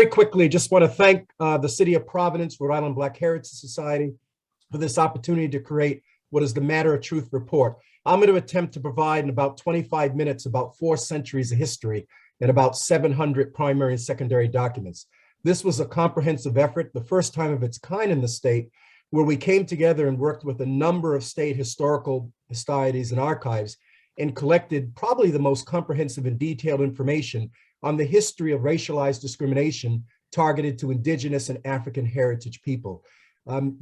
Very quickly, just want to thank the City of Providence, Rhode Island Black Heritage Society for this opportunity to create what is the Matter of Truth report. I'm going to attempt to provide in about 25 minutes about 4 centuries of history and about 700 primary and secondary documents. This was a comprehensive effort, the first time of its kind in the state, where we came together and worked with a number of state historical societies and archives and collected probably the most comprehensive and detailed information on the history of racialized discrimination targeted to Indigenous and African heritage people.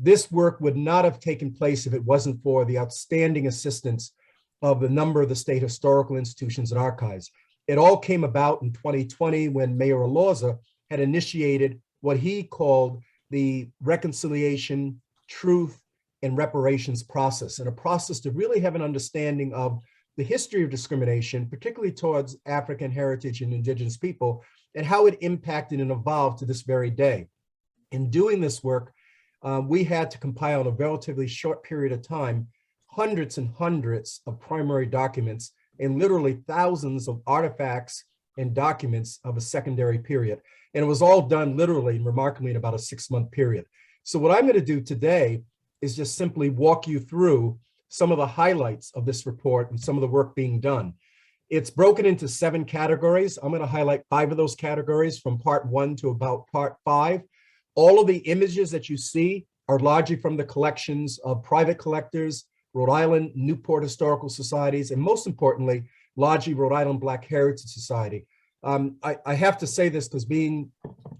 This work would not have taken place if it wasn't for the outstanding assistance of a number of the state historical institutions and archives. It all came about in 2020 when Mayor Alorza had initiated what he called the Reconciliation, Truth, and Reparations process, and a process to really have an understanding of the history of discrimination, particularly towards African heritage and Indigenous people, and how it impacted and evolved to this very day. In doing this work, we had to compile in a relatively short period of time hundreds and hundreds of primary documents and literally thousands of artifacts and documents of a secondary period. And it was all done literally and remarkably in about a 6-month period. So what I'm going to do today is just simply walk you through some of the highlights of this report and some of the work being done. It's broken into 7 categories. I'm going to highlight 5 of those categories from part 1 to about part 5. All of the images that you see are largely from the collections of private collectors, Rhode Island Newport Historical Societies, and most importantly, largely Rhode Island Black Heritage Society. I have to say this because being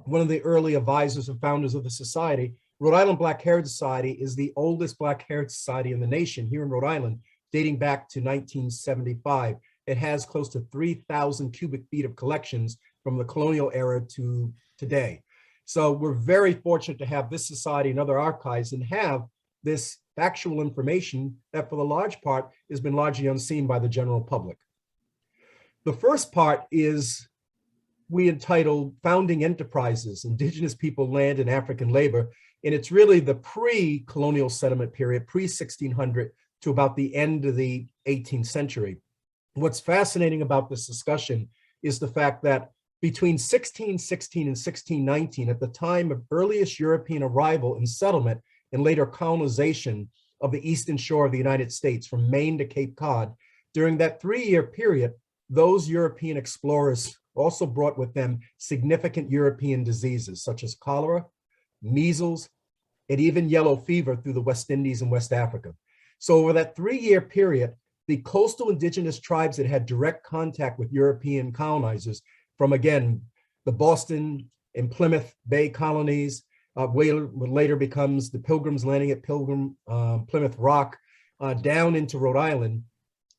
one of the early advisors and founders of the society, Rhode Island Black Heritage Society is the oldest Black Heritage Society in the nation here in Rhode Island, dating back to 1975. It has close to 3,000 cubic feet of collections from the colonial era to today. So we're very fortunate to have this society and other archives and have this factual information that for the large part has been largely unseen by the general public. The first part is we entitled Founding Enterprises, Indigenous People, Land, and African Labor. And it's really the pre-colonial settlement period, pre-1600 to about the end of the 18th century. What's fascinating about this discussion is the fact that between 1616 and 1619, at the time of earliest European arrival and settlement and later colonization of the eastern shore of the United States from Maine to Cape Cod, during that 3-year period, those European explorers also brought with them significant European diseases such as cholera, measles, and even yellow fever through the West Indies and West Africa. So over that 3-year period, the coastal Indigenous tribes that had direct contact with European colonizers from, again, the Boston and Plymouth Bay colonies, what later becomes the Pilgrims landing at Plymouth Rock, down into Rhode Island,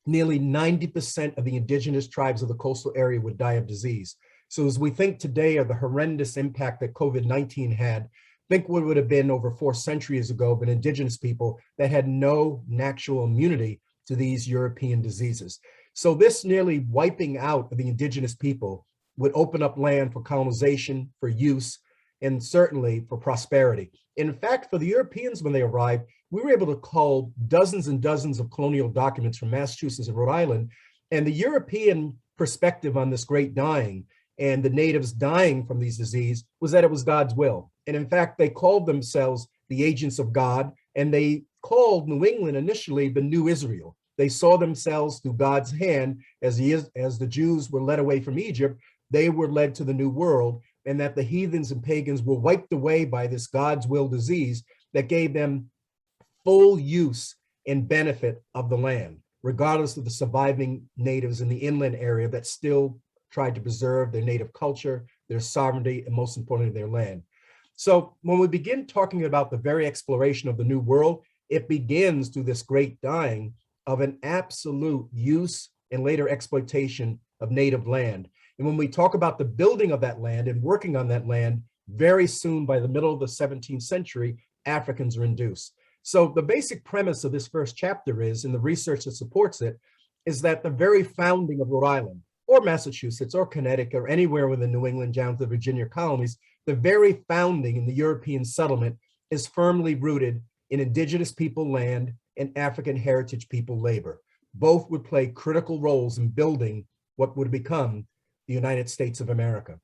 nearly 90% of the Indigenous tribes of the coastal area would die of disease. So as we think today of the horrendous impact that COVID-19 had, think what would have been over 4 centuries ago of an Indigenous people that had no natural immunity to these European diseases. So this nearly wiping out of the Indigenous people would open up land for colonization, for use, and certainly for prosperity. In fact, for the Europeans when they arrived, we were able to cull dozens and dozens of colonial documents from Massachusetts and Rhode Island, and the European perspective on this great dying and the natives dying from these diseases was that it was God's will. And in fact, they called themselves the agents of God, and they called New England initially the New Israel. They saw themselves through God's hand as the Jews were led away from Egypt, they were led to the New World, and that the heathens and pagans were wiped away by this God's will disease that gave them full use and benefit of the land, regardless of the surviving natives in the inland area that still tried to preserve their native culture, their sovereignty, and most importantly, their land. So when we begin talking about the very exploration of the New World, it begins through this great dying of an absolute use and later exploitation of native land. And when we talk about the building of that land and working on that land, very soon by the middle of the 17th century, Africans are induced. So the basic premise of this first chapter is, and the research that supports it, is that the very founding of Rhode Island, or Massachusetts, or Connecticut, or anywhere within New England down to the Virginia colonies, the very founding in the European settlement is firmly rooted in Indigenous people land and African heritage people labor. Both would play critical roles in building what would become the United States of America.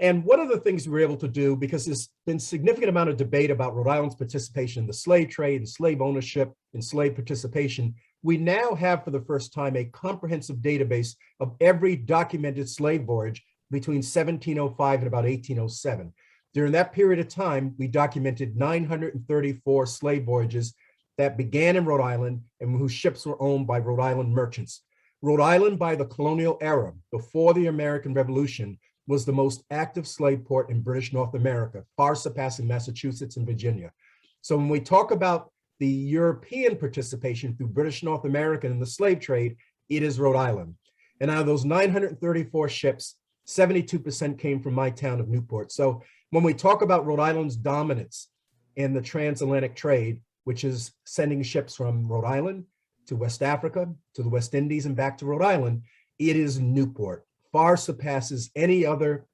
And one of the things we were able to do, because there's been significant amount of debate about Rhode Island's participation in the slave trade and slave ownership and slave participation, we now have for the first time a comprehensive database of every documented slave voyage between 1705 and about 1807. During that period of time, we documented 934 slave voyages that began in Rhode Island and whose ships were owned by Rhode Island merchants. Rhode Island, by the colonial era, before the American Revolution, was the most active slave port in British North America, far surpassing Massachusetts and Virginia. So when we talk about the European participation through British North America in the slave trade, it is Rhode Island. And out of those 934 ships, 72% came from my town of Newport. So when we talk about Rhode Island's dominance in the transatlantic trade, which is sending ships from Rhode Island to West Africa, to the West Indies, and back to Rhode Island, it is Newport. Far surpasses any other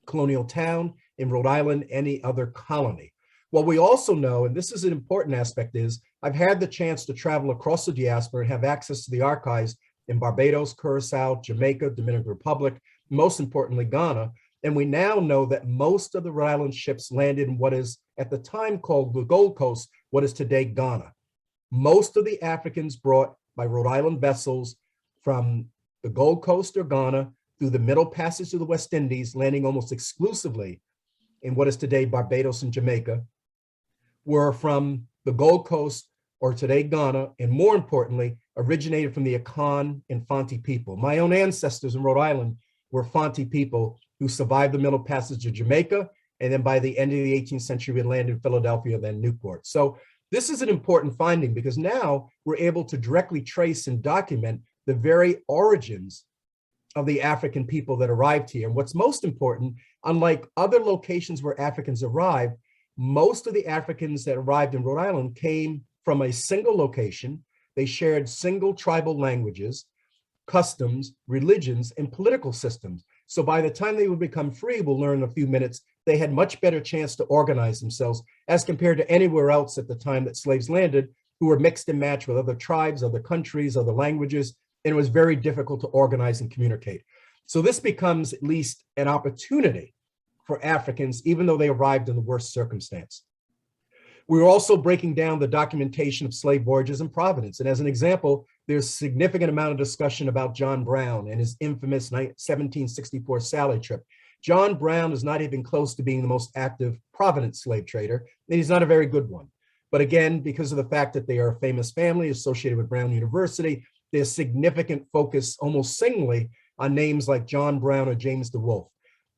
colonial town in Rhode Island, any other colony. What we also know, and this is an important aspect, is I've had the chance to travel across the diaspora and have access to the archives in Barbados, Curacao, Jamaica, Dominican Republic, most importantly, Ghana. And we now know that most of the Rhode Island ships landed in what is at the time called the Gold Coast, what is today Ghana. Most of the Africans brought by Rhode Island vessels from the Gold Coast or Ghana through the Middle Passage to the West Indies, landing almost exclusively in what is today Barbados and Jamaica, were from the Gold Coast or today Ghana, and more importantly, originated from the Akan and Fanti people. My own ancestors in Rhode Island were Fanti people who survived the Middle Passage to Jamaica, and then by the end of the 18th century, we landed in Philadelphia, then Newport. So this is an important finding because now we're able to directly trace and document the very origins of the African people that arrived here. And what's most important, unlike other locations where Africans arrived, most of the Africans that arrived in Rhode Island came from a single location. They shared single tribal languages, customs, religions, and political systems. So by the time they would become free, we'll learn in a few minutes, they had much better chance to organize themselves as compared to anywhere else at the time that slaves landed, who were mixed and matched with other tribes, other countries, other languages, and it was very difficult to organize and communicate. So this becomes at least an opportunity for Africans, even though they arrived in the worst circumstance. We were also breaking down the documentation of slave voyages in Providence. And as an example, there's a significant amount of discussion about John Brown and his infamous 1764 Sally trip. John Brown is not even close to being the most active Providence slave trader, and he's not a very good one. But again, because of the fact that they are a famous family associated with Brown University, there's significant focus almost singly on names like John Brown or James DeWolf.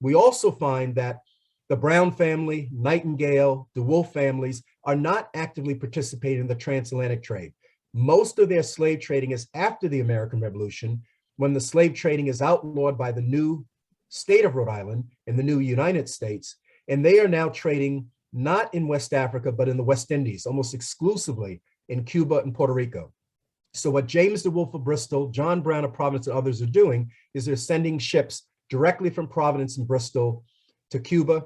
We also find that the Brown family, Nightingale, DeWolf families are not actively participating in the transatlantic trade. Most of their slave trading is after the American Revolution, when the slave trading is outlawed by the new state of Rhode Island and the new United States. And they are now trading not in West Africa, but in the West Indies, almost exclusively in Cuba and Puerto Rico. So what James DeWolf of Bristol, John Brown of Providence, and others are doing is they're sending ships directly from Providence and Bristol to Cuba,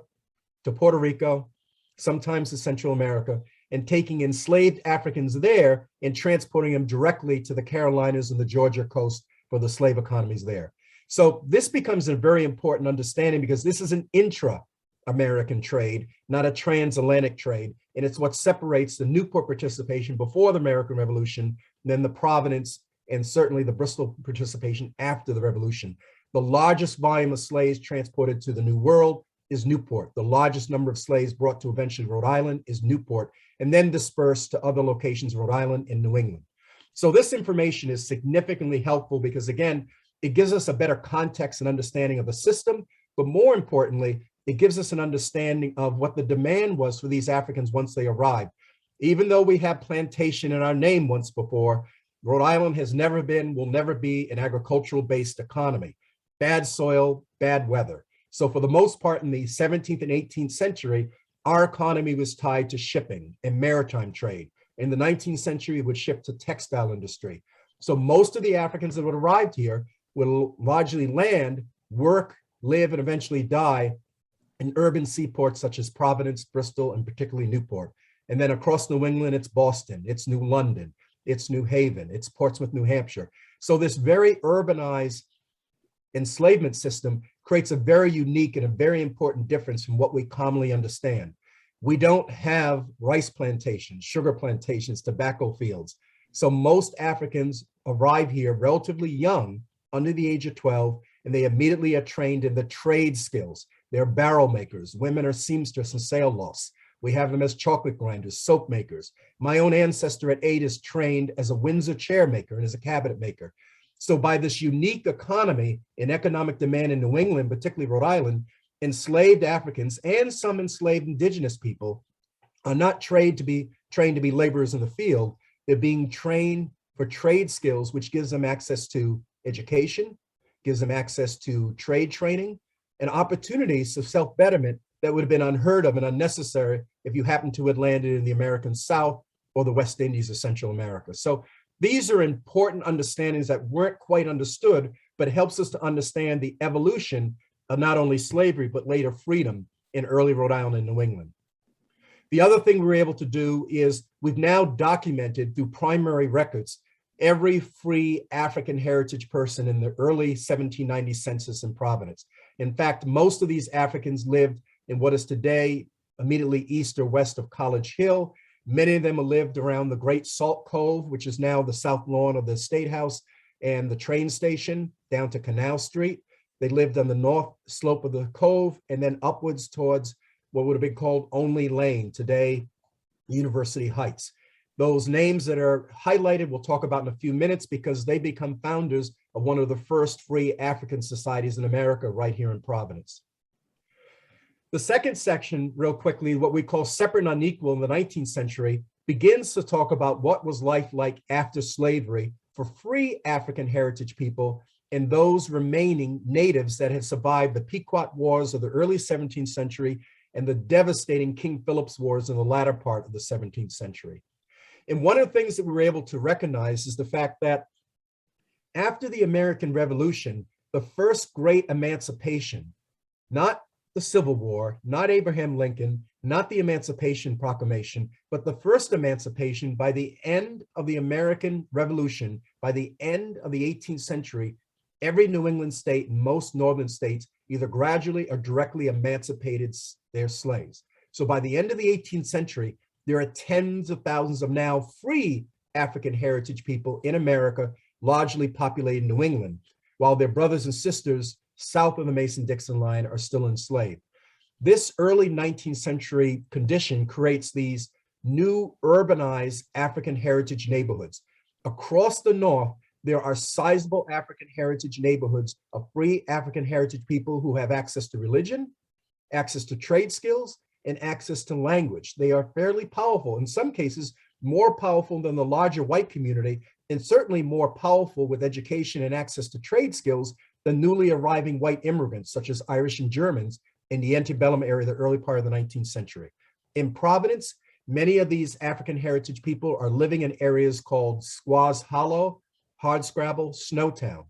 to Puerto Rico, sometimes to Central America, and taking enslaved Africans there and transporting them directly to the Carolinas and the Georgia coast for the slave economies there. So this becomes a very important understanding because this is an intra-American trade, not a transatlantic trade. And it's what separates the Newport participation before the American Revolution, then the Providence, and certainly the Bristol participation after the Revolution. The largest volume of slaves transported to the New World is Newport. The largest number of slaves brought to eventually Rhode Island is Newport, and then dispersed to other locations, Rhode Island and New England. So this information is significantly helpful because, again, it gives us a better context and understanding of the system, but more importantly, it gives us an understanding of what the demand was for these Africans once they arrived. Even though we have plantation in our name once before, Rhode Island has never been, will never be an agricultural-based economy. Bad soil, bad weather. So for the most part in the 17th and 18th century, our economy was tied to shipping and maritime trade. In the 19th century, it would ship to textile industry. So most of the Africans that would arrive here will largely land, work, live, and eventually die in urban seaports such as Providence, Bristol, and particularly Newport. And then across New England, it's Boston, it's New London, it's New Haven, it's Portsmouth, New Hampshire. So this very urbanized enslavement system creates a very unique and a very important difference from what we commonly understand. We don't have rice plantations, sugar plantations, tobacco fields. So most Africans arrive here relatively young, under the age of 12, and they immediately are trained in the trade skills. They're barrel makers. Women are seamstress and sail loss. We have them as chocolate grinders, soap makers. My own ancestor at 8 is trained as a Windsor chair maker and as a cabinet maker. So by this unique economy and economic demand in New England, particularly Rhode Island, enslaved Africans and some enslaved indigenous people are not trained to be laborers in the field. They're being trained for trade skills, which gives them access to education, gives them access to trade training, and opportunities of self-betterment that would have been unheard of and unnecessary if you happened to have landed in the American South or the West Indies or Central America. So these are important understandings that weren't quite understood, but it helps us to understand the evolution of not only slavery, but later freedom in early Rhode Island and New England. The other thing we were able to do is we've now documented through primary records every free African heritage person in the early 1790 census in Providence. In fact, most of these Africans lived in what is today immediately east or west of College Hill. Many of them lived around the Great Salt Cove, which is now the south lawn of the State House and the train station down to Canal Street. They lived on the north slope of the cove and then upwards towards what would have been called Only Lane, today University Heights. Those names that are highlighted we'll talk about in a few minutes because they become founders of one of the first free African societies in America right here in Providence. The second section, real quickly, what we call separate and unequal in the 19th century, begins to talk about what was life like after slavery for free African heritage people and those remaining natives that had survived the Pequot Wars of the early 17th century and the devastating King Philip's Wars in the latter part of the 17th century. And one of the things that we were able to recognize is the fact that after the American Revolution, the first great emancipation, not the Civil War, not Abraham Lincoln, not the Emancipation Proclamation, but the first emancipation by the end of the American Revolution, by the end of the 18th century, every New England state and most northern states either gradually or directly emancipated their slaves. So by the end of the 18th century, there are tens of thousands of now free African heritage people in America, largely populated New England, while their brothers and sisters south of the Mason-Dixon line are still enslaved. This early 19th century condition creates these new urbanized African heritage neighborhoods. Across the North, there are sizable African heritage neighborhoods of free African heritage people who have access to religion, access to trade skills, and access to language. They are fairly powerful, in some cases, more powerful than the larger white community, and certainly more powerful with education and access to trade skills than newly arriving white immigrants, such as Irish and Germans in the antebellum area, the early part of the 19th century. In Providence, many of these African heritage people are living in areas called Squaws Hollow, Hardscrabble, Snowtown.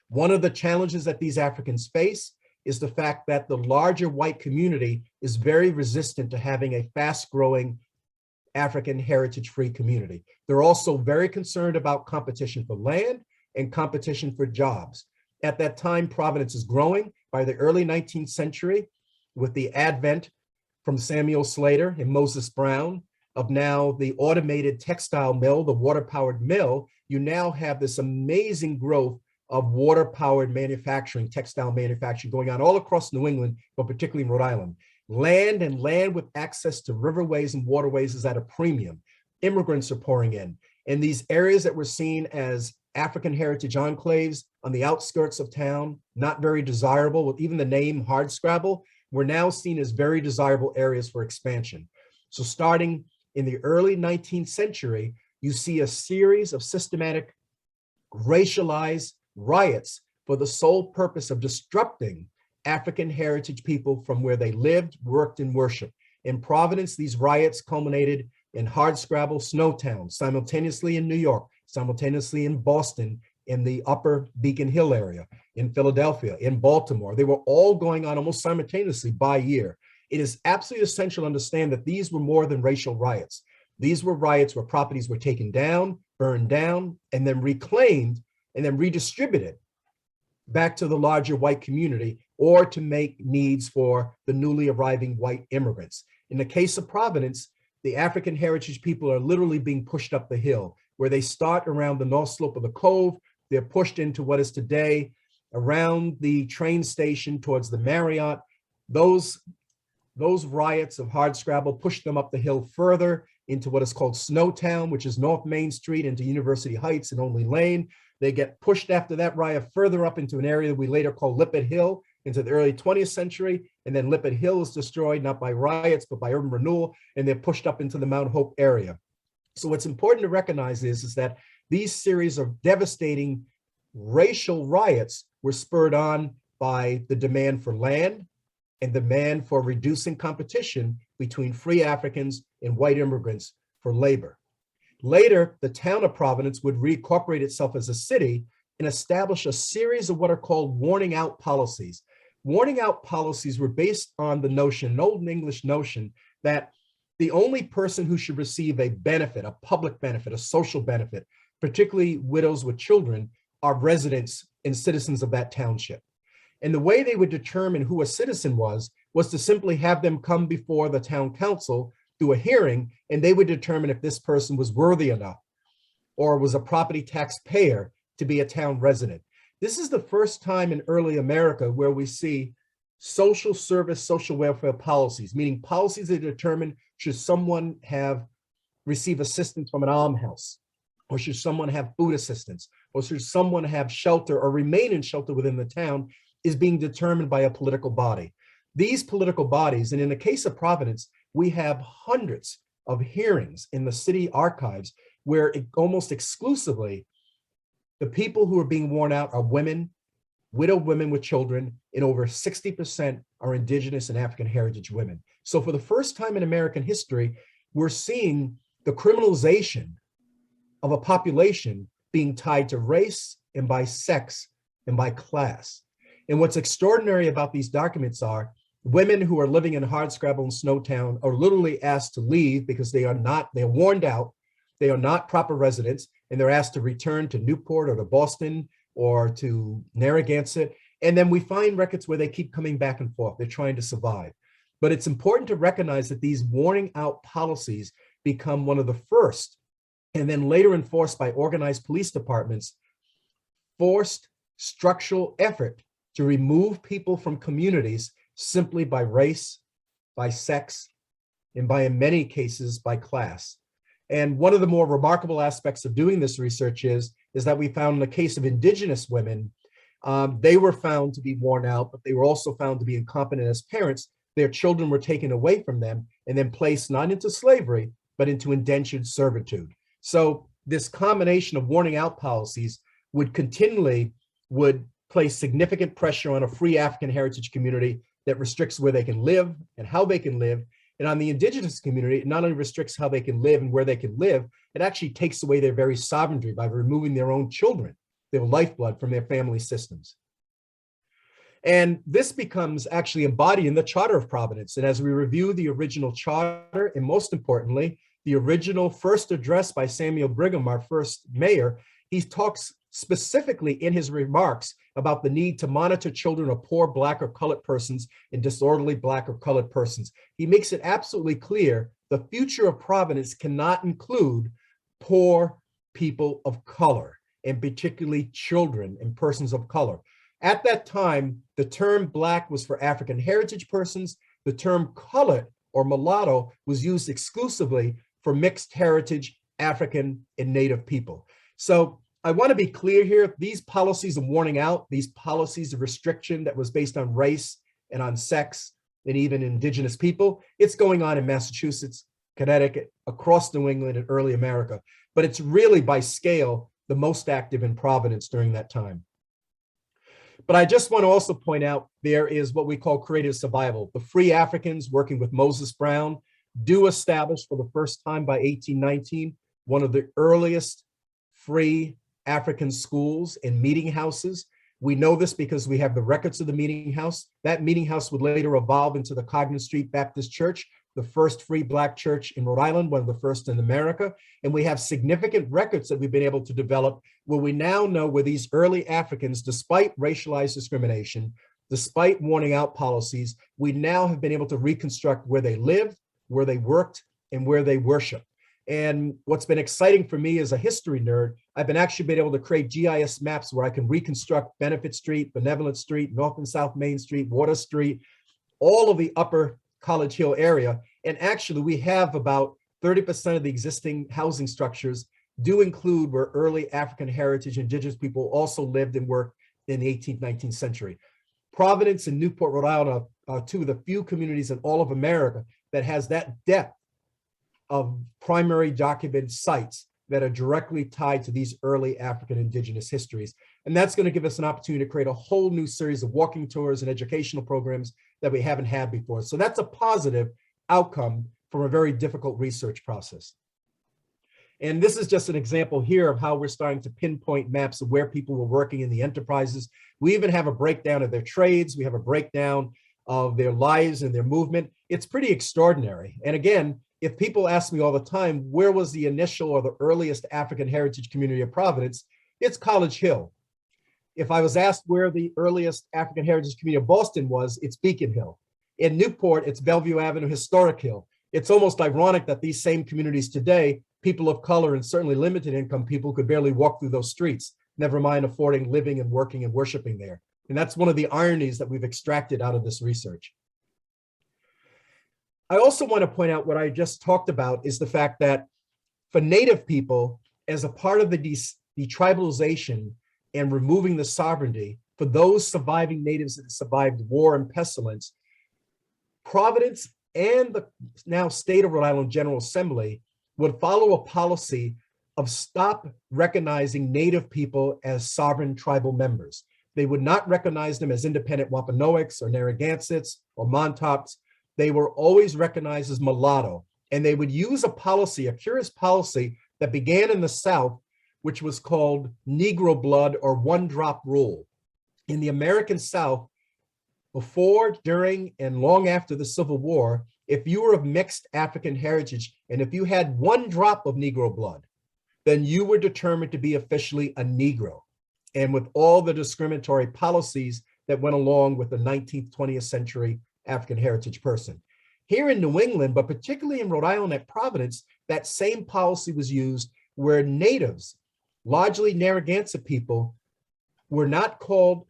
One of the challenges that these Africans face is the fact that the larger white community is very resistant to having a fast-growing African heritage-free community. They're also very concerned about competition for land and competition for jobs. At that time, Providence is growing. By the early 19th century, with the advent from Samuel Slater and Moses Brown of now the automated textile mill, the water-powered mill, you now have this amazing growth of water-powered manufacturing, textile manufacturing going on all across New England, but particularly in Rhode Island. Land and land with access to riverways and waterways is at a premium. Immigrants are pouring in. And these areas that were seen as African heritage enclaves on the outskirts of town, not very desirable, with even the name Hardscrabble, were now seen as very desirable areas for expansion. So starting in the early 19th century, you see a series of systematic racialized riots for the sole purpose of disrupting African heritage people from where they lived, worked, and worshiped. In Providence, these riots culminated in Hardscrabble, Snowtown, simultaneously in New York, simultaneously in Boston, in the upper Beacon Hill area, in Philadelphia, in Baltimore. They were all going on almost simultaneously by year. It is absolutely essential to understand that these were more than racial riots. These were riots where properties were taken down, burned down, and then reclaimed and then redistributed back to the larger white community or to make needs for the newly arriving white immigrants. In the case of Providence, the African heritage people are literally being pushed up the hill, where they start around the north slope of the cove. They're pushed into what is today around the train station towards the Marriott. Those riots of hardscrabble pushed them up the hill further into what is called Snowtown, which is North Main Street, into University Heights and Only Lane. They get pushed after that riot further up into an area that we later call Lippert Hill into the early 20th century. And then Lippert Hill is destroyed, not by riots, but by urban renewal. And they're pushed up into the Mount Hope area. So what's important to recognize is that these series of devastating racial riots were spurred on by the demand for land and demand for reducing competition between free Africans and white immigrants for labor. Later, the town of Providence would reincorporate itself as a city and establish a series of what are called warning out policies. Warning out policies were based on the notion, an old English notion, that the only person who should receive a benefit, a public benefit, a social benefit, particularly widows with children, are residents and citizens of that township. And the way they would determine who a citizen was to simply have them come before the town council, do a hearing, and they would determine if this person was worthy enough or was a property tax payer to be a town resident. This is the first time in early America where we see social service, social welfare policies, meaning policies that determine should someone receive assistance from an almshouse, or should someone have food assistance, or should someone have shelter or remain in shelter within the town, is being determined by a political body. These political bodies, and in the case of Providence, we have hundreds of hearings in the city archives where almost exclusively the people who are being worn out are women, widowed women with children, and over 60% are indigenous and African heritage women. So for the first time in American history, we're seeing the criminalization of a population being tied to race and by sex and by class. And what's extraordinary about these documents are women who are living in hardscrabble and Snowtown are literally asked to leave because they're warned out, they are not proper residents, and they're asked to return to Newport or to Boston or to Narragansett. And then we find records where they keep coming back and forth. They're trying to survive. But it's important to recognize that these warning out policies become one of the first, and then later enforced by organized police departments, forced structural effort to remove people from communities simply by race, by sex, and by, in many cases, by class. And one of the more remarkable aspects of doing this research is that we found in the case of indigenous women, they were found to be worn out, but they were also found to be incompetent as parents. Their children were taken away from them and then placed not into slavery, but into indentured servitude. So this combination of warning out policies would place significant pressure on a free African heritage community that restricts where they can live and how they can live. And on the indigenous community, it not only restricts how they can live and where they can live, it actually takes away their very sovereignty by removing their own children, their lifeblood, from their family systems. And this becomes actually embodied in the Charter of Providence. And as we review the original charter, and most importantly, the original first address by Samuel Brigham, our first mayor, he talks specifically in his remarks about the need to monitor children of poor Black or colored persons and disorderly Black or colored persons. He makes it absolutely clear the future of Providence cannot include poor people of color, and particularly children and persons of color. At that time, the term Black was for African heritage persons. The term colored or mulatto was used exclusively for mixed heritage African and Native people. So I want to be clear here, these policies of warning out, these policies of restriction that was based on race and on sex and even indigenous people, it's going on in Massachusetts, Connecticut, across New England and early America. But it's really by scale the most active in Providence during that time. But I just want to also point out there is what we call creative survival. The free Africans working with Moses Brown do establish for the first time by 1819 one of the earliest free African schools and meeting houses. We know this because we have the records of the meeting house. That meeting house would later evolve into the Cogden Street Baptist Church, the first free Black church in Rhode Island, one of the first in America. And we have significant records that we've been able to develop where we now know where these early Africans, despite racialized discrimination, despite warning out policies, we now have been able to reconstruct where they lived, where they worked, and where they worshiped. And what's been exciting for me as a history nerd, I've been actually been able to create GIS maps where I can reconstruct Benefit Street, Benevolent Street, North and South Main Street, Water Street, all of the upper College Hill area. And actually we have about 30% of the existing housing structures do include where early African heritage indigenous people also lived and worked in the 18th, 19th century. Providence and Newport, Rhode Island are two of the few communities in all of America that has that depth of primary document sites that are directly tied to these early African indigenous histories. And that's going to give us an opportunity to create a whole new series of walking tours and educational programs that we haven't had before. So that's a positive outcome from a very difficult research process. And this is just an example here of how we're starting to pinpoint maps of where people were working in the enterprises. We even have a breakdown of their trades. We have a breakdown of their lives and their movement. It's pretty extraordinary. And again, if people ask me all the time, where was the initial or the earliest African heritage community of Providence? It's College Hill. If I was asked where the earliest African heritage community of Boston was, it's Beacon Hill. In Newport, it's Bellevue Avenue, Historic Hill. It's almost ironic that these same communities today, people of color and certainly limited income people could barely walk through those streets, never mind affording living and working and worshiping there. And that's one of the ironies that we've extracted out of this research. I also want to point out what I just talked about is the fact that for Native people, as a part of the detribalization and removing the sovereignty, for those surviving natives that survived war and pestilence, Providence and the now state of Rhode Island General Assembly would follow a policy of stop recognizing Native people as sovereign tribal members. They would not recognize them as independent Wampanoags or Narragansetts or Montauk's. They were always recognized as mulatto, and they would use a policy, a curious policy that began in the South, which was called Negro blood or one drop rule. In the American South, before, during, and long after the Civil War, if you were of mixed African heritage, and if you had one drop of Negro blood, then you were determined to be officially a Negro. And with all the discriminatory policies that went along with the 19th, 20th century African heritage person. Here in New England, but particularly in Rhode Island at Providence, that same policy was used where natives, largely Narragansett people, were not called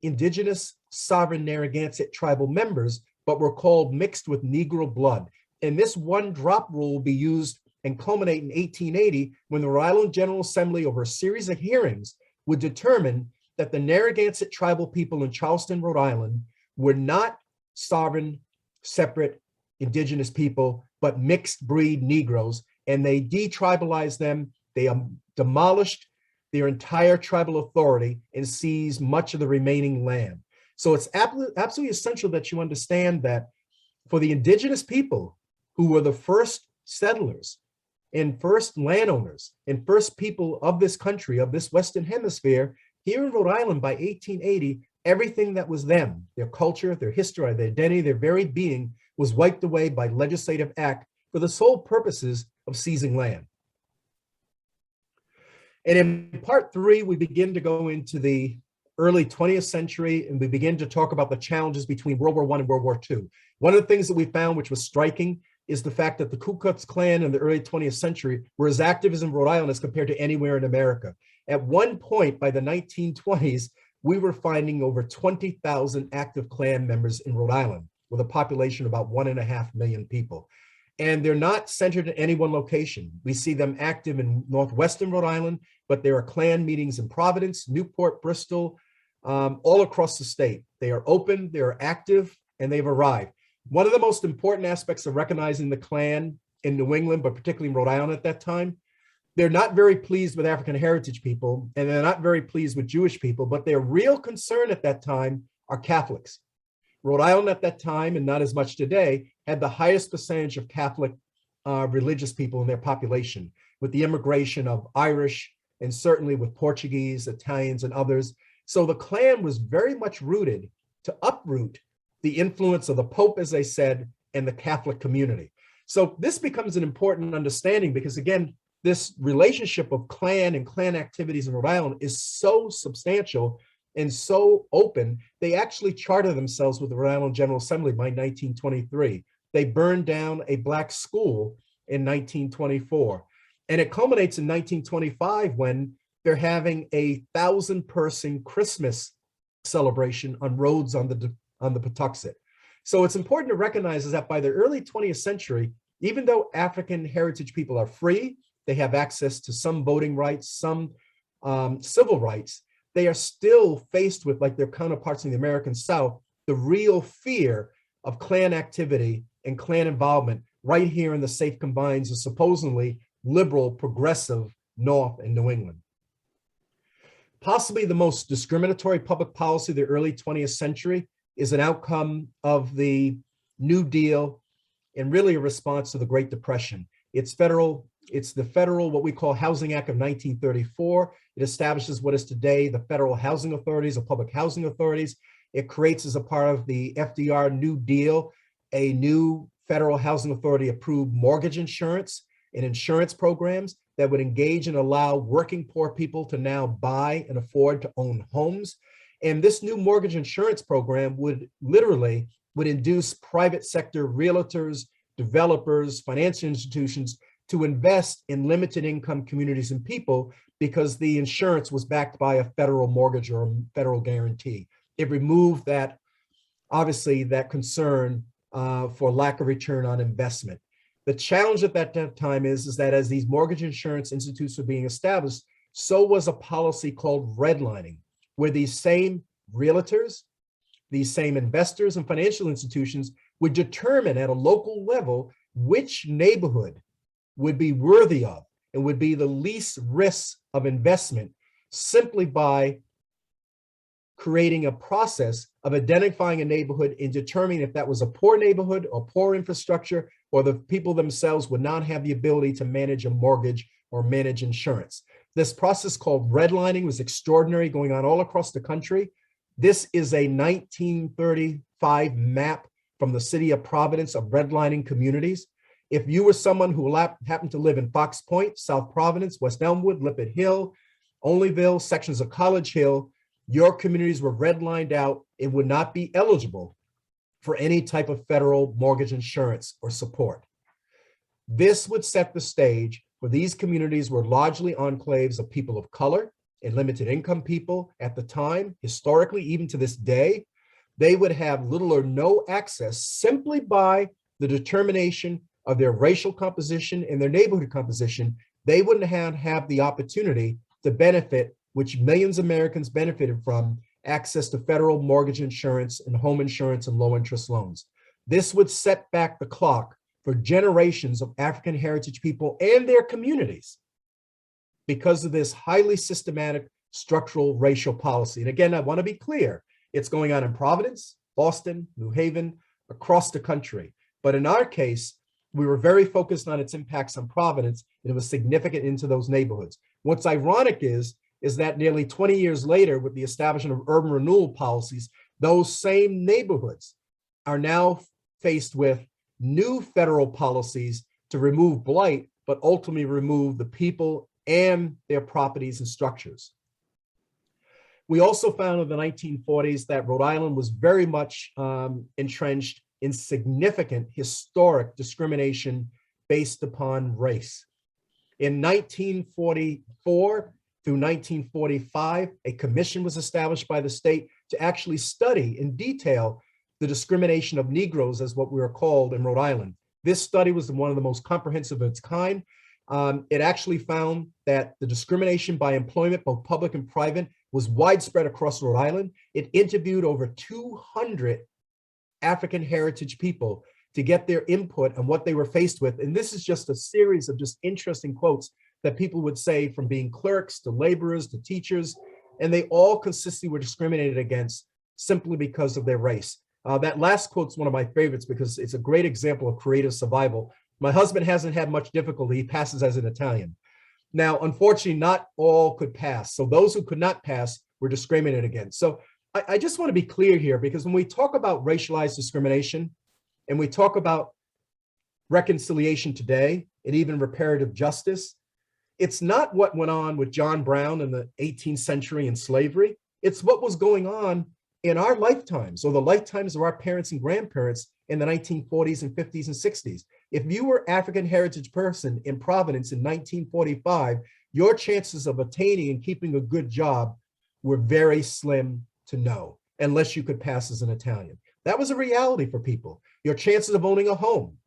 indigenous sovereign Narragansett tribal members, but were called mixed with Negro blood. And this one drop rule will be used and culminate in 1880 when the Rhode Island General Assembly, over a series of hearings, would determine that the Narragansett tribal people in Charleston, Rhode Island were not sovereign, separate indigenous people, but mixed breed Negroes, and they detribalized them. They demolished their entire tribal authority and seized much of the remaining land. So it's absolutely essential that you understand that for the indigenous people who were the first settlers and first landowners and first people of this country, of this Western Hemisphere, here in Rhode Island by 1880, everything that was them, their culture, their history, their identity, their very being, was wiped away by legislative act for the sole purposes of seizing land. And in part 3, we begin to go into the early 20th century, and we begin to talk about the challenges between World War I and World War II. One of the things that we found, which was striking, is the fact that the Ku Klux Klan in the early 20th century were as active as in Rhode Island as compared to anywhere in America. At one point, by the 1920s, we were finding over 20,000 active Klan members in Rhode Island with a population of about 1.5 million people. And they're not centered in any one location. We see them active in northwestern Rhode Island, but there are Klan meetings in Providence, Newport, Bristol, all across the state. They are open, they're active, and they've arrived. One of the most important aspects of recognizing the Klan in New England, but particularly in Rhode Island at that time, they're not very pleased with African heritage people, and they're not very pleased with Jewish people, but their real concern at that time are Catholics. Rhode Island at that time, and not as much today, had the highest percentage of Catholic religious people in their population, with the immigration of Irish, and certainly with Portuguese, Italians, and others. So the Klan was very much rooted to uproot the influence of the Pope, as I said, and the Catholic community. So this becomes an important understanding because, again, this relationship of Klan and Klan activities in Rhode Island is so substantial and so open. They actually charter themselves with the Rhode Island General Assembly by 1923. They burned down a Black school in 1924. And it culminates in 1925 when they're having a 1,000-person Christmas celebration on roads on the Patuxent. So it's important to recognize is that by the early 20th century, even though African heritage people are free, they have access to some voting rights, some civil rights, they are still faced with, like their counterparts in the American South, the real fear of Klan activity and Klan involvement right here in the safe confines of supposedly liberal, progressive North and New England. Possibly the most discriminatory public policy of the early 20th century is an outcome of the New Deal and really a response to the Great Depression. It's the federal, what we call Housing Act of 1934. It establishes what is today the Federal Housing Authorities or Public Housing Authorities. It creates as a part of the FDR New Deal, a new Federal Housing Authority approved mortgage insurance and insurance programs that would engage and allow working poor people to now buy and afford to own homes. And this new mortgage insurance program would induce private sector realtors, developers, financial institutions to invest in limited income communities and people because the insurance was backed by a federal mortgage or a federal guarantee. It removed that, obviously, that concern for lack of return on investment. The challenge at that time is that as these mortgage insurance institutes were being established, so was a policy called redlining, where these same realtors, these same investors and financial institutions would determine at a local level which neighborhood would be worthy of and would be the least risk of investment simply by creating a process of identifying a neighborhood and determining if that was a poor neighborhood or poor infrastructure, or the people themselves would not have the ability to manage a mortgage or manage insurance. This process called redlining was extraordinary, going on all across the country. This is a 1935 map from the city of Providence of redlining communities. If you were someone who happened to live in Fox Point, South Providence, West Elmwood, Lippert Hill, Onlyville, sections of College Hill, your communities were redlined out and would not be eligible for any type of federal mortgage insurance or support. This would set the stage where these communities were largely enclaves of people of color and limited income people at the time. Historically, even to this day, they would have little or no access simply by the determination of their racial composition and their neighborhood composition. They wouldn't have the opportunity to benefit, which millions of Americans benefited from, access to federal mortgage insurance and home insurance and low interest loans. This would set back the clock for generations of African heritage people and their communities because of this highly systematic structural racial policy. And again, I want to be clear, it's going on in Providence, Boston, New Haven, across the country. But in our case, we were very focused on its impacts on Providence, and it was significant into those neighborhoods. What's ironic is that nearly 20 years later, with the establishment of urban renewal policies, those same neighborhoods are now faced with new federal policies to remove blight, but ultimately remove the people and their properties and structures. We also found in the 1940s that Rhode Island was very much entrenched in significant historic discrimination based upon race. In 1944 through 1945, a commission was established by the state to actually study in detail the discrimination of Negroes, as what we were called in Rhode Island. This study was one of the most comprehensive of its kind. It actually found that the discrimination by employment, both public and private, was widespread across Rhode Island. It interviewed over 200 African heritage people to get their input on what they were faced with. And this is just a series of just interesting quotes that people would say, from being clerks to laborers to teachers, and they all consistently were discriminated against simply because of their race. That last quote is one of my favorites because it's a great example of creative survival. My husband hasn't had much difficulty. He passes as an Italian. Now, unfortunately, not all could pass. So those who could not pass were discriminated against. So I just want to be clear here, because when we talk about racialized discrimination, and we talk about reconciliation today and even reparative justice, it's not what went on with John Brown in the 18th century and slavery. It's what was going on in our lifetimes or the lifetimes of our parents and grandparents in the 1940s and 50s and 60s. If you were African heritage person in Providence in 1945, your chances of attaining and keeping a good job were very slim to no, unless you could pass as an Italian. That was a reality for people. Your chances of owning a home,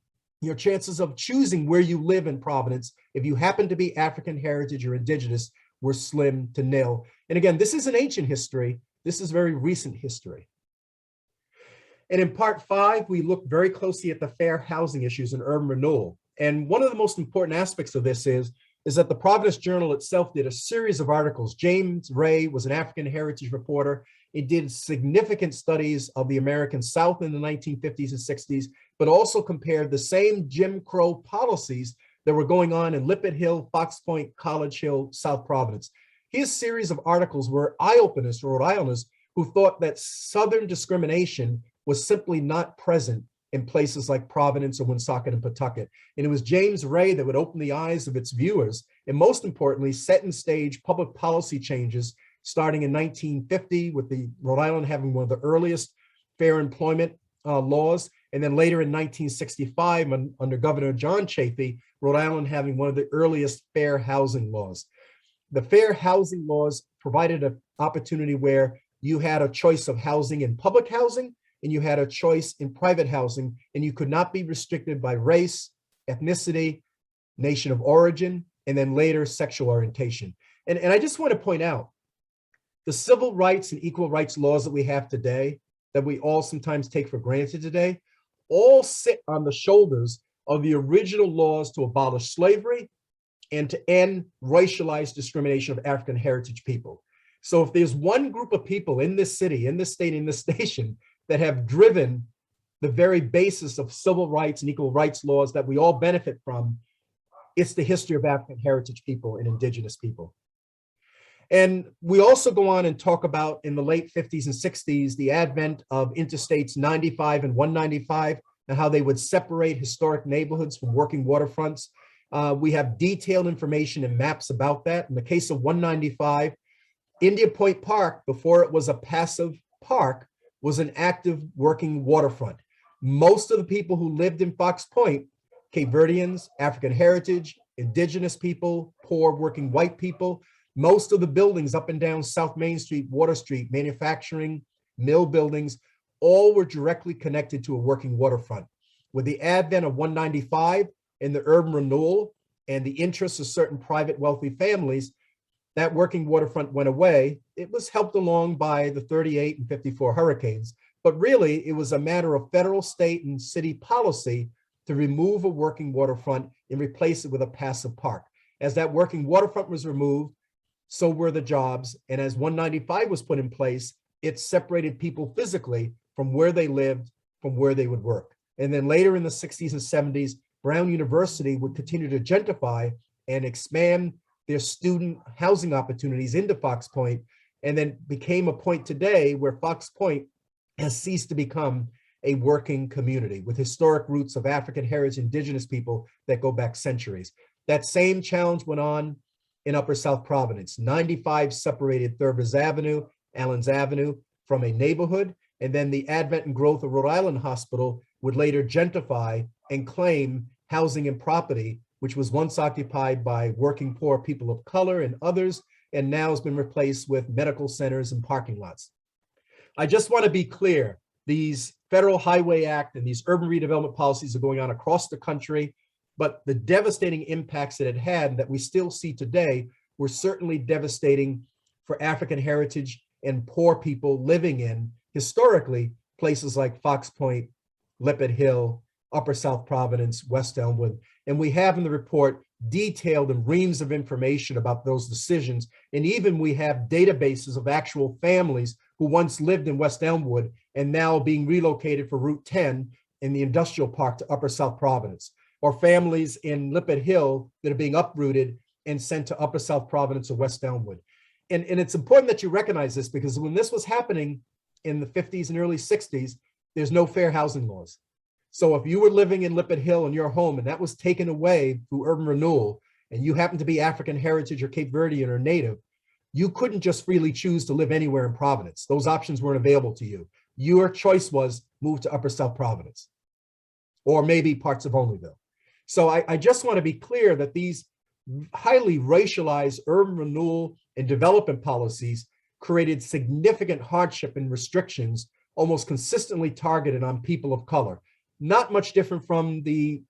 your chances of choosing where you live in Providence, if you happen to be African heritage or indigenous, were slim to nil. And again, this is an ancient history. This is very recent history. And in part 5, we look very closely at the fair housing issues and urban renewal. And one of the most important aspects of this is that the Providence Journal itself did a series of articles. James Ray was an African heritage reporter. It did significant studies of the American South in the 1950s and 60s, but also compared the same Jim Crow policies that were going on in Lippet Hill, Fox Point, College Hill, South Providence. His series of articles were eye-openers to Rhode Islanders who thought that Southern discrimination was simply not present in places like Providence or Woonsocket and Pawtucket. And it was James Ray that would open the eyes of its viewers, and most importantly, set in stage public policy changes starting in 1950 with the Rhode Island having one of the earliest fair employment laws, and then later in 1965 under Governor John Chafee, Rhode Island having one of the earliest fair housing laws. The fair housing laws provided an opportunity where you had a choice of housing in public housing, and you had a choice in private housing, and you could not be restricted by race, ethnicity, nation of origin, and then later sexual orientation. And I just want to point out, the civil rights and equal rights laws that we have today, that we all sometimes take for granted today, all sit on the shoulders of the original laws to abolish slavery and to end racialized discrimination of African heritage people. So if there's one group of people in this city, in this state, in this station, that have driven the very basis of civil rights and equal rights laws that we all benefit from, it's the history of African heritage people and indigenous people. And we also go on and talk about, in the late 50s and 60s, the advent of Interstates 95 and 195 and how they would separate historic neighborhoods from working waterfronts. We have detailed information and maps about that. In the case of 195, India Point Park, before it was a passive park, was an active working waterfront. Most of the people who lived in Fox Point, Cape Verdeans, African heritage, indigenous people, poor working white people, most of the buildings up and down South Main Street, Water Street, manufacturing, mill buildings, all were directly connected to a working waterfront. With the advent of 195 and the urban renewal and the interests of certain private wealthy families, that working waterfront went away. It was helped along by the 38 and 54 hurricanes, but really it was a matter of federal, state, and city policy to remove a working waterfront and replace it with a passive park. As that working waterfront was removed, so were the jobs. And as 195 was put in place, it separated people physically from where they lived, from where they would work. And then later in the 60s and 70s, Brown University would continue to gentrify and expand their student housing opportunities into Fox Point, and then became a point today where Fox Point has ceased to become a working community with historic roots of African heritage indigenous people that go back centuries. That same challenge went on in Upper South Providence. 95 separated Thurber's Avenue, Allen's Avenue from a neighborhood, and then the advent and growth of Rhode Island Hospital would later gentrify and claim housing and property, which was once occupied by working poor people of color and others, and now has been replaced with medical centers and parking lots. I just want to be clear, these Federal Highway Act and these urban redevelopment policies are going on across the country, but the devastating impacts that it had that we still see today were certainly devastating for African heritage and poor people living in, historically, places like Fox Point, Lippet Hill, Upper South Providence, West Elmwood. And we have in the report detailed and reams of information about those decisions. And even we have databases of actual families who once lived in West Elmwood and now being relocated for Route 10 in the industrial park to Upper South Providence, or families in Lippet Hill that are being uprooted and sent to Upper South Providence or West Elmwood. And it's important that you recognize this, because when this was happening in the 50s and early 60s, there's no fair housing laws. So if you were living in Lippitt Hill in your home and that was taken away through urban renewal, and you happen to be African heritage or Cape Verdean or native, you couldn't just freely choose to live anywhere in Providence. Those options weren't available to you. Your choice was move to Upper South Providence or maybe parts of Onlyville. So I just want to be clear that these highly racialized urban renewal and development policies created significant hardship and restrictions almost consistently targeted on people of color. Not much different from the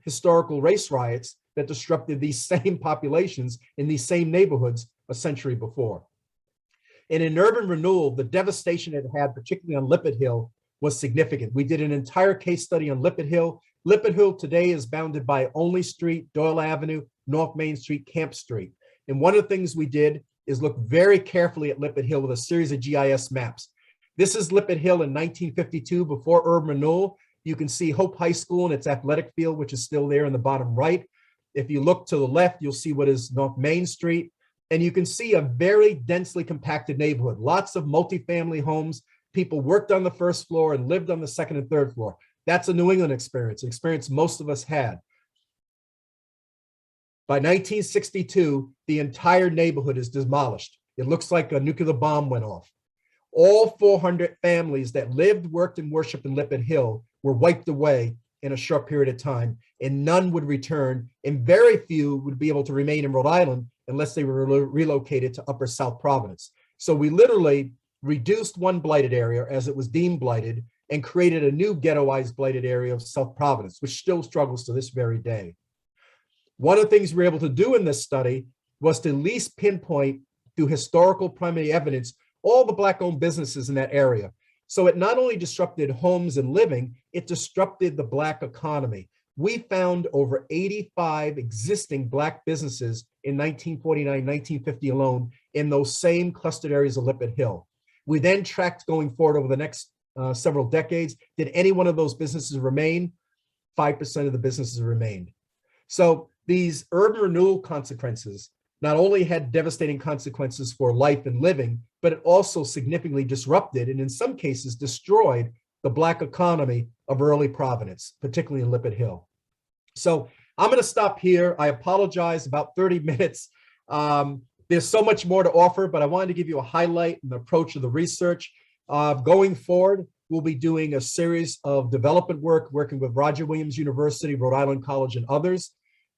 historical race riots that disrupted these same populations in these same neighborhoods a century before. And in urban renewal, the devastation it had, particularly on Lippitt Hill, was significant. We did an entire case study on Lippitt Hill. Lippitt Hill today is bounded by Only Street, Doyle Avenue, North Main Street, Camp Street. And one of the things we did is look very carefully at Lippitt Hill with a series of GIS maps. This is Lippitt Hill in 1952 before urban renewal. You can see Hope High School and its athletic field, which is still there in the bottom right. If you look to the left, you'll see what is North Main Street. And you can see a very densely compacted neighborhood, lots of multifamily homes. People worked on the first floor and lived on the second and third floor. That's a New England experience, an experience most of us had. By 1962, the entire neighborhood is demolished. It looks like a nuclear bomb went off. All 400 families that lived, worked, and worshiped in Lippitt Hill were wiped away in a short period of time, and none would return, and very few would be able to remain in Rhode Island unless they were relocated to Upper South Providence. So we literally reduced one blighted area as it was deemed blighted and created a new ghettoized blighted area of South Providence, which still struggles to this very day. One of the things we were able to do in this study was to at least pinpoint through historical primary evidence all the Black-owned businesses in that area. So it not only disrupted homes and living, it disrupted the Black economy. We found over 85 existing Black businesses in 1949, 1950 alone in those same clustered areas of Lippitt Hill. We then tracked going forward over the next several decades. Did any one of those businesses remain? 5% of the businesses remained. So these urban renewal consequences not only had devastating consequences for life and living, but it also significantly disrupted and in some cases destroyed the Black economy of early Providence, particularly in Lippitt Hill. So I'm going to stop here. I apologize, about 30 minutes. There's so much more to offer, but I wanted to give you a highlight and the approach of the research. Going forward, we'll be doing a series of development work, working with Roger Williams University, Rhode Island College, and others.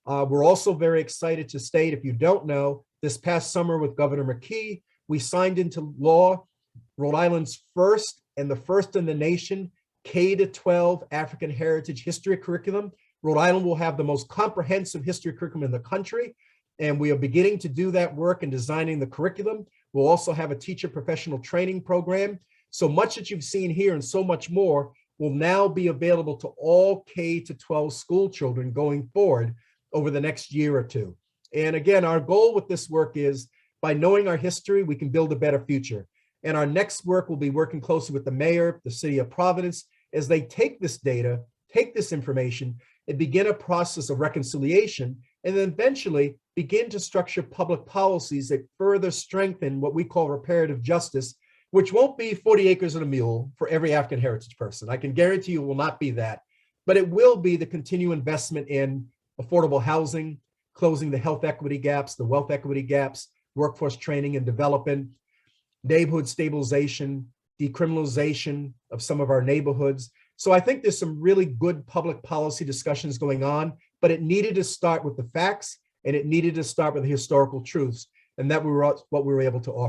We're also very excited to state, if you don't know, this past summer with Governor McKee, we signed into law Rhode Island's first and the first in the nation K-12 African Heritage History curriculum. Rhode Island will have the most comprehensive history curriculum in the country, and we are beginning to do that work in designing the curriculum. We'll also have a teacher professional training program. So much that you've seen here and so much more will now be available to all K-12 school children going forward over the next year or two. And again, our goal with this work is by knowing our history, we can build a better future. And our next work will be working closely with the mayor, the city of Providence, as they take this data, take this information, and begin a process of reconciliation, and then eventually begin to structure public policies that further strengthen what we call reparative justice, which won't be 40 acres and a mule for every African heritage person. I can guarantee you it will not be that, but it will be the continued investment in affordable housing, closing the health equity gaps, the wealth equity gaps, workforce training and development, neighborhood stabilization, decriminalization of some of our neighborhoods. So I think there's some really good public policy discussions going on, but it needed to start with the facts and it needed to start with the historical truths, and that what we were able to offer.